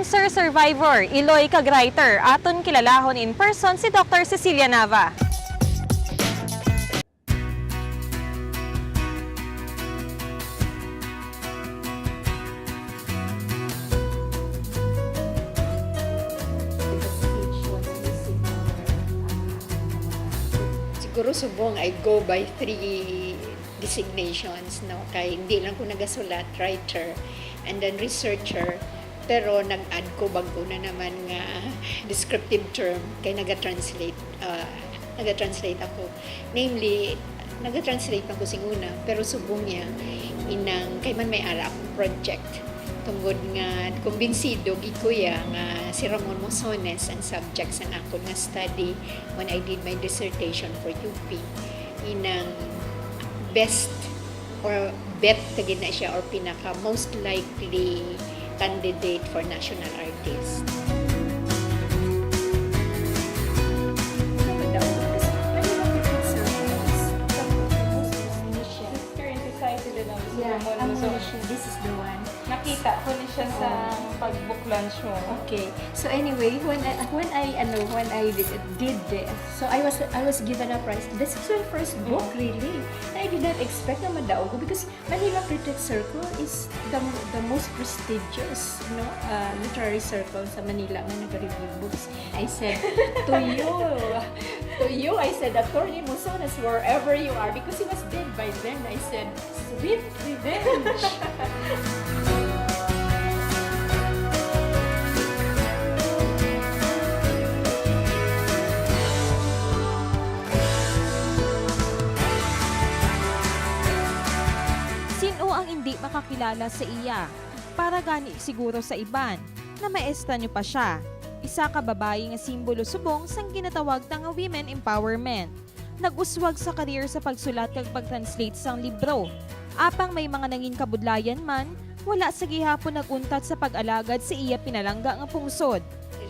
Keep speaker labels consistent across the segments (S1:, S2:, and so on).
S1: Cancer survivor Iloy Kagreiter aton kilalahon in person si Dr. Cecilia Nava.
S2: Siguro subong I go by 3 designations, no? Kay hindi lang ko nagasulat, writer, and then researcher, pero nag-add ko bago na naman nga descriptive term kay naga-translate ako. Namely, naga-translate man ko singuna, pero subong niya inang kay man may ara akong project tungod nga kumbinsido gikuya nga si Ramon Mosones ang subject sa ako nga study when I did my dissertation for UP inang best or bet tagin na siya or pinaka most likely candidate for national artist.
S3: This is the one.
S4: Nakita ko na siya sa pag-book lunch mo.
S3: Okay. So anyway, when I did this, so I was given a prize. This is my first book, really. I did not expect na madaog because Manila Critic Circle is the most prestigious, literary circle sa Manila na nag-review books. I said to you, I said, Attorney Mosones, wherever you are, because he was dead by then. I said, sweet revenge.
S1: Sino ang hindi makakilala sa iya? Para gani siguro sa iban na maesta nyo pa siya. Isa ka babae nga simbolo subong sang ginatawag nga women empowerment. Nag-uswag sa career sa pagsulat kag pag-translate sang libro. Apang may mga nangin kabudlayan man, wala sa gihapon naguntat sa pag-alagad sa iya pinalangga nga pungsod.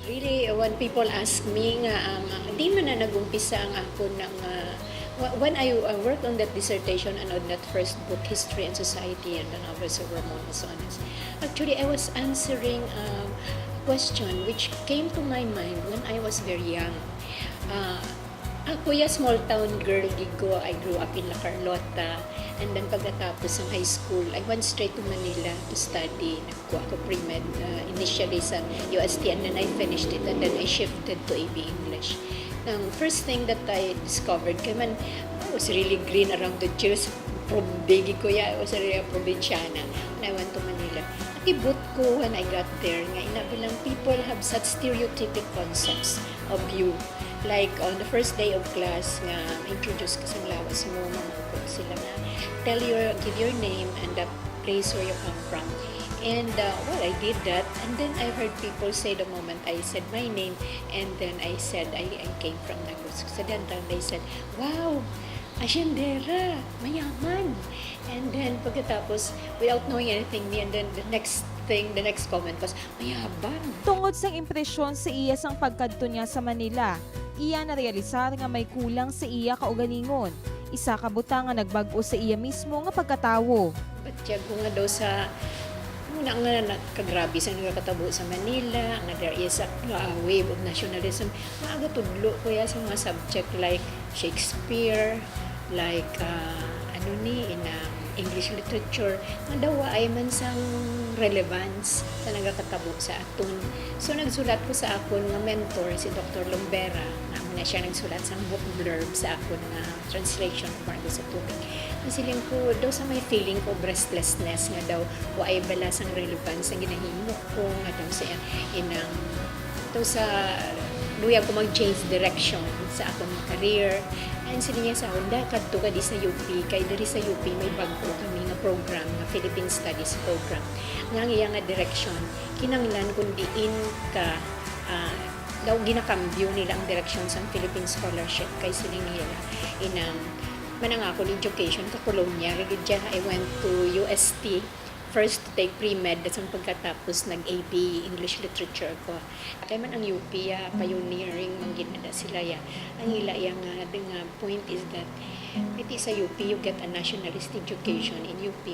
S2: Really, when people ask me nga, di man na nagumpisa ang ako ng when I worked on that dissertation and on that first book, History and Society and the Novels of Ramon Mosones, actually I was answering a question which came to my mind when I was very young. Ako small town girl gigo, I grew up in La Carlota, and then pagkatapos ng high school, I went straight to Manila to study. Nagkuha ko pre-med initially sa UST and then I finished it and then I shifted to AB English. The first thing that I discovered, kaya man, I was really green around the edges from bigi ko I was really a provinciana when I went to Manila. Atibot ko when I got there, nga inabilang people have such stereotypic concepts of you. Like on the first day of class, nga introduce ka sa lawas mo, mamangkot sila nga, give your name and the place where you come from. And I did that, and then I heard people say the moment I said my name, and then I said I came from Negros Occidental. They said, "Wow, asyendera, mayaman." And then pagkatapos, without knowing anything, and then the next comment was, "Mayabang."
S1: Tungod sang impresyon sa iya sang pagkadto niya sa Manila, iya na realisar nga may kulang sa iya kaugalingon. Isa ka butang nga nagbago sa iya mismo nga pagkatawo.
S2: Batyag ko nga daw sa muna nga kagrabe sa nagkatabo sa Manila, nga there is a wave of nationalism. Maaga tudlo ko ya sa mga subject like Shakespeare, like in English literature, nga daw ay man sang relevance sa nagkatabo sa aton. So nagsulat ko sa akon nga mentor si Dr. Lumbera, na siya nagsulat sa book blurb sa akon nga translation of Margo sa Tubig. Nasiling ko daw sa may feeling ko restlessness nga daw ay balas ang relevance ang ginahimo ko nga daw sa inang daw sa luya ko mag-change direction sa akong career. And sila niya sa Honda, kadto ka di sa UP, kay diri sa UP may bago kami nga program, nga Philippine Studies program. Nga iya nga direction, kinanglan kung diin ka, daw ginakambyo nila ang direction sa Philippine Scholarship, kay sila nila inang manangako ng education ka Colonia. Kaya I went to UST first to take pre-med at pagkatapos nag-AB English Literature ko. Kaya man ang UP, pioneering, manggit na sila ya. Ang ila yung point is that sa UP, you get a nationalist education in UP.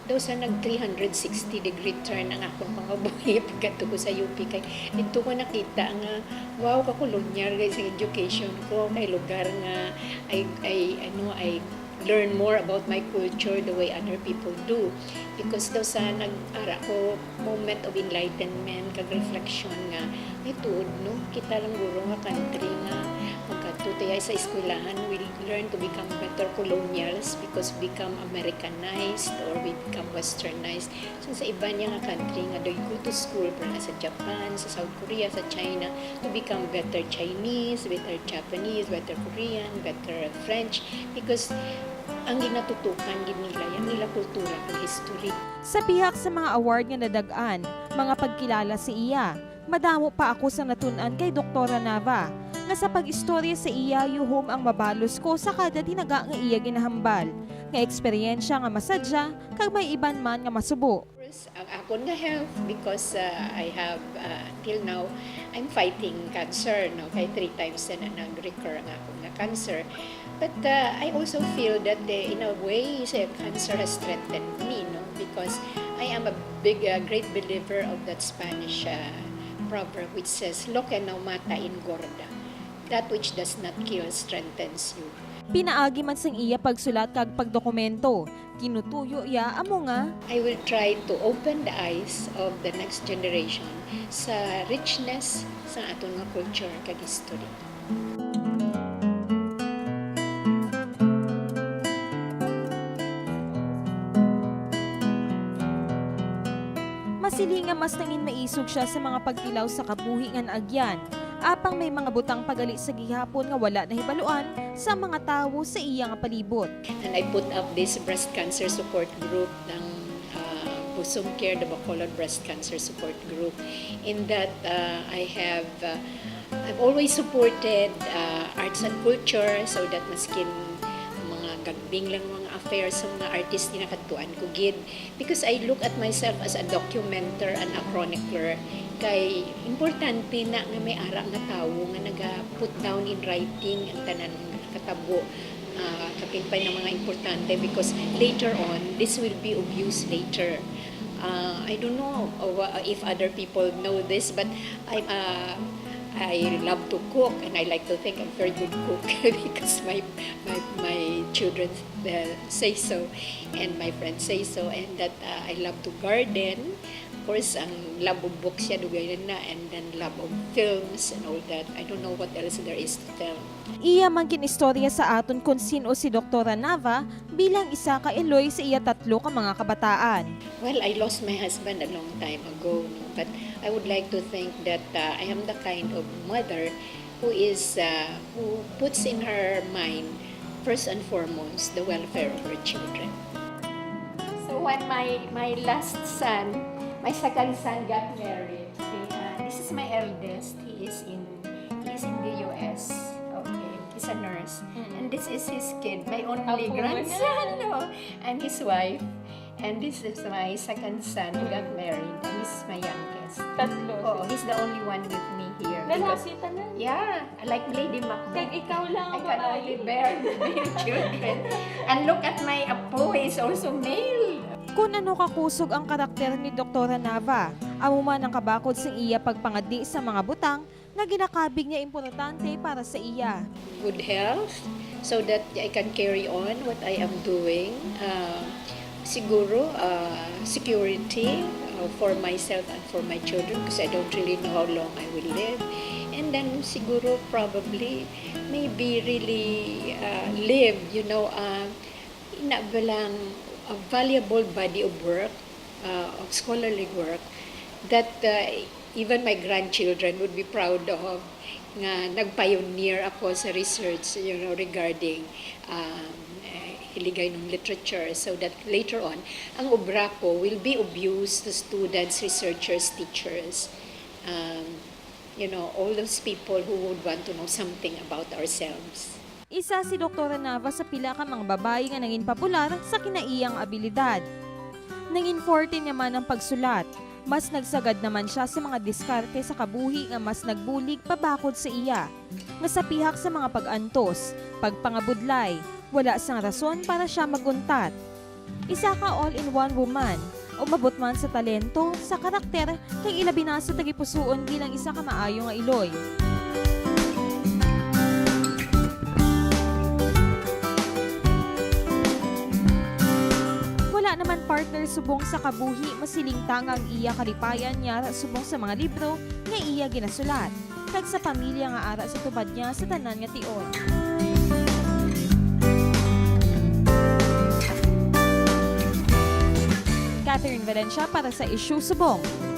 S2: Daw sa nag 360-degree turn ang akong pangabuhi pagkato ko sa UP. Kay dito ko nakita nga, wow, kakolonyal guys sa education ko. Kay lugar nga, I learn more about my culture the way other people do. Because daw sa nag-ara ko, moment of enlightenment, kag-reflection nga, ay tuod, no? Kita lang guro nga country nga, magkatutay sa eskwelahan, we learn to become better colonials because become Americanized or we become westernized. So sa iba niya nga country nga, they go to school, para sa Japan, sa South Korea, sa China, to become better Chinese, better Japanese, better Korean, better French, because ang ginatutukan nila, yan nila kultura at history.
S1: Sa pihak sa mga award nga nadagaan, mga pagkilala si iya, madamo pa ako sa natunan kay Doktora Nava, nga sa pag-istorya sa iya yuhom ang mabalos ko sa kada tinaga nga iya ginahambal, nga eksperyensya nga masadya, kag may iban man nga masubo.
S2: First, ang akon nga health because I have, till now, I'm fighting cancer, no? Kay 3 times na nag-recur ang akong nga cancer. But I also feel that in a way, cancer has strengthened me, no? Because I am a great believer of that Spanish proverb which says, "Lo que no mata engorda." That which does not kill strengthens you.
S1: Pinaagi man sang iya pagsulat kag pagdokumento, kinutuyo iya amo nga
S2: I will try to open the eyes of the next generation sa richness sa aton nga culture kag history.
S1: masilinga mas nangin maisog siya sa mga pagtilaw sa kabuhi nga naagyan. Apang may mga butang pagali sa gihapon nga wala na hibaluan sa mga tawo sa iya nga palibot.
S2: And I put up this breast cancer support group ng Busum Care, the Bacolod Breast Cancer Support Group. In that, I've always supported arts and culture so that maskin mga gagbing lang mga affairs sa mga artist na nakatuan ko gid. Because I look at myself as a documenter and a chronicler. Kay importante na nga may ara nga tawo nga naga-put down in writing ang tanan nga katabo. Kapimpay ng mga importante because later on, this will be of use later. I don't know if other people know this, but I love to cook and I like to think I'm a very good cook because my children say so and my friends say so, and that I love to garden. Of course, ang love of books siya dugayan na, and then love of films and all that. I don't know what else there is to tell.
S1: Iya man kinistorya sa aton kung sino si Doktora Nava bilang isa ka Eloy sa iya 3 ka mga kabataan.
S2: Well, I lost my husband a long time ago, no? But I would like to think that I am the kind of mother who puts in her mind, first and foremost, the welfare of her children.
S3: So when my last son, my second son got married. This is my eldest. He is in the US. Okay, he's a nurse. And this is his kid, my only
S4: Apo
S3: grandson, no? And his wife. And this is my second son who got married. And this is my youngest.
S4: Tatlo.
S3: Oh, he's the only one with me here. Because-
S4: Lalaki tanan.
S3: Yeah, like Lady Macbeth.
S4: Kag ikaw lang
S3: I
S4: ang
S3: can only bear the male children. And look at my apo, he's also male.
S1: Kung ano kakusog ang karakter ni Doktora Nava, amo man ang kabakod sa iya pagpangadi sa mga butang nga ginakabig niya importante para sa iya.
S2: Good health so that I can carry on what I am doing. Siguro, security for myself and for my children because I don't really know how long I will live. And then siguro probably maybe really live, inabalang a valuable body of work, of scholarly work that even my grandchildren would be proud of nga nagpioneer ako sa research regarding hiligay ng literature so that later on ang obra ko will be of use to students, researchers, teachers, all those people who would want to know something about ourselves.
S1: Isa si Doktora Nava sa pila ka mga babae nga nangin popular sa kinaiyang abilidad. Nangin forte naman ang pagsulat. Mas nagsagad naman siya sa mga diskarte sa kabuhi nga mas nagbulig pabakod sa iya. Nga sa pihak sa mga pag-antos, pagpangabudlay, Wala sang rason para siya maguntat. Isa ka all-in-one woman. Umabot man sa talento, sa karakter, kay ilabi na sa tagipusoon bilang isa ka maayo nga iloy. Wala naman partner subong sa kabuhi, masilingtang ang iya kalipayan niya subong sa mga libro nga iya ginasulat. Kag sa pamilya nga ara sa tubad niya sa tanan nga tion. Catherine Valencia para sa Issue Subong.